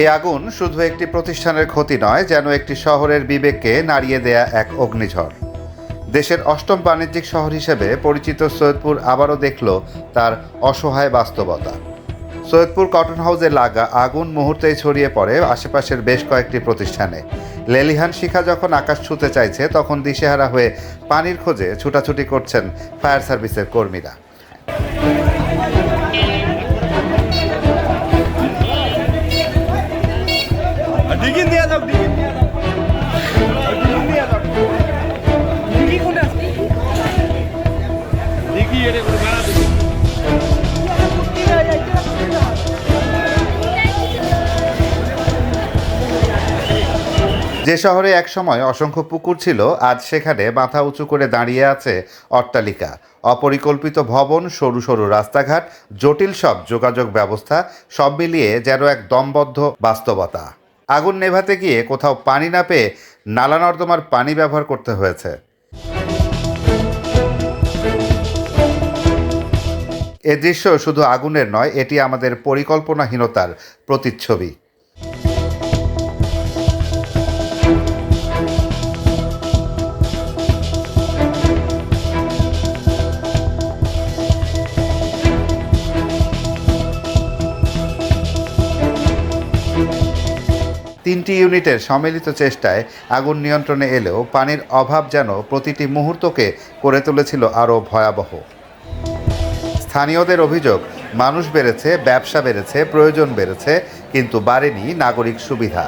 এই আগুন শুধু একটি প্রতিষ্ঠানের ক্ষতি নয়, যেন একটি শহরের বিবেককে নাড়িয়ে দেয়া এক অগ্নিঝড়। দেশের অষ্টম বাণিজ্যিক শহর হিসেবে পরিচিত সৈয়দপুর আবারও দেখল তার অসহায় বাস্তবতা। সৈয়দপুর কটন হাউসে লাগা আগুন মুহূর্তেই ছড়িয়ে পড়ে আশেপাশের বেশ কয়েকটি প্রতিষ্ঠানে। লেলিহান শিখা যখন আকাশ ছুঁতে চাইছে, তখন দিশেহারা হয়ে পানির খোঁজে ছুটাছুটি করছেন ফায়ার সার্ভিসের কর্মীরা। যে শহরে একসময় অসংখ্য পুকুর ছিল, আজ সেখানে মাথা উঁচু করে দাঁড়িয়ে আছে অট্টালিকা, অপরিকল্পিত ভবন, সরু সরু রাস্তাঘাট, জটিল সব যোগাযোগ ব্যবস্থা, সব মিলিয়ে যেন এক দমবদ্ধ বাস্তবতা। আগুন নেভাতে গিয়ে কোথাও পানি না পেয়ে নালা নর্দমার পানি ব্যবহার করতে হয়েছে। এ দৃশ্য শুধু আগুনের নয়, এটি আমাদের পরিকল্পনাহীনতার প্রতিচ্ছবি। তিনটি ইউনিটের সম্মিলিত চেষ্টায় আগুন নিয়ন্ত্রণে এলেও পানির অভাব যেন প্রতিটি মুহূর্তকে করে তুলেছিল আরও ভয়াবহ। স্থানীয়দের অভিযোগ, মানুষ বেড়েছে, ব্যবসা বেড়েছে, প্রয়োজন বেড়েছে, কিন্তু বাড়েনি নাগরিক সুবিধা।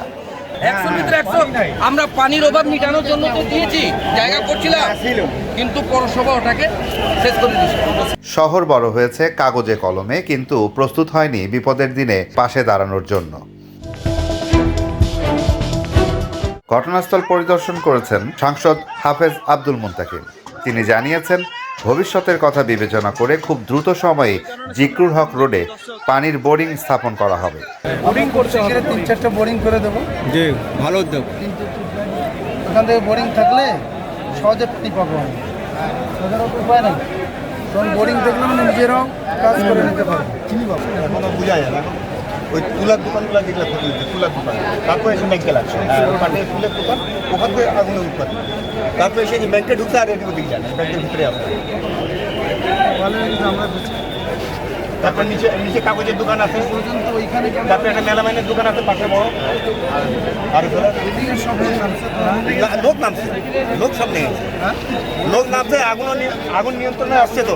আমরা পানির অভাব মেটানোর জন্য তো দিয়েছি, জায়গা করছিলাম, কিন্তু পৌরসভা ওটাকে শেষ করে দিয়েছে। শহর বড় হয়েছে কাগজে কলমে, কিন্তু প্রস্তুত হয়নি বিপদের দিনে পাশে দাঁড়ানোর জন্য। ঘটনাস্থল পরিদর্শন করেছেন সাংসদ হাফেজ আব্দুল মুন্তাকিম। তিনি জানিয়েছেন, ভবিষ্যতের কথা বিবেচনা করে খুব দ্রুত সময়ে জিকরুল হক রোডে পানির বোরিং স্থাপন করা হবে। বোরিং করতে হবে, 3-4টা বোরিং করে দেবো। জি, ভালো উদ্যোগ। কিন্তু ওখান থেকে বোরিং থাকলে সহজে পানি পাবো, ওদের উপায় নেই। তখন বোরিং দেখলে মানে নিজেরাও কাজ করে নিতে পারবো। এখনো বোঝা যায় না। ওই তুলার দোকানগুলো যেগুলো ক্ষতি হচ্ছে, তুলার দোকান, তারপরে এসে ব্যাংকে লাগছে, পাটের ফুলের দোকান, ওখান থেকে আগুনের উৎপাদন, তারপরে এসে ব্যাংকে ঢুকতে আর এদিকে ওদিকে যায় না, ব্যাংকের ভিতরে আসে। তারপরে নিচে কাগজের দোকান আছে, তারপরে একটা মেলামাইনের দোকান আছে পাশে বড়, আর লোক নামছে, লোক সব নেই, লোক নামছে। আগুন নিয়ন্ত্রণে আসছে তো,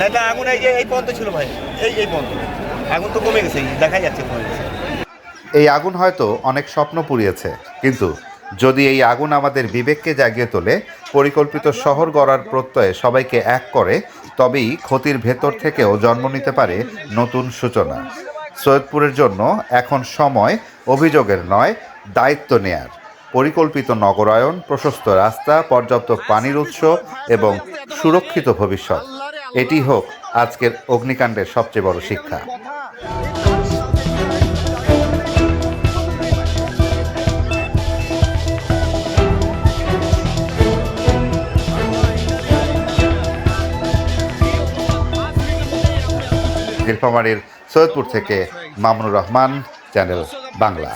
না আগুন এই পর্যন্ত ছিল ভাই, এই পর্যন্ত আগুন তো কমে গেছে, দেখাই যাচ্ছে কমে গেছে। এই আগুন হয়তো অনেক স্বপ্ন পুড়িয়েছে, কিন্তু যদি এই আগুন আমাদের বিবেককে জাগিয়ে তোলে, পরিকল্পিত শহর গড়ার প্রত্যয়ে সবাইকে এক করে, তবেই ক্ষতির ভেতর থেকেও জন্ম নিতে পারে নতুন সূচনা। সৈয়দপুরের জন্য এখন সময় অভিযোগের নয়, দায়িত্ব নেয়ার। পরিকল্পিত নগরায়ন, প্রশস্ত রাস্তা, পর্যাপ্ত পানির উৎস এবং সুরক্ষিত ভবিষ্যৎ, এটি হোক আজকের অগ্নিকাণ্ডের সবচেয়ে বড় শিক্ষা। নীলফামারীর সৈয়দপুর থেকে মামুনুর রহমান, চ্যানেল বাংলা।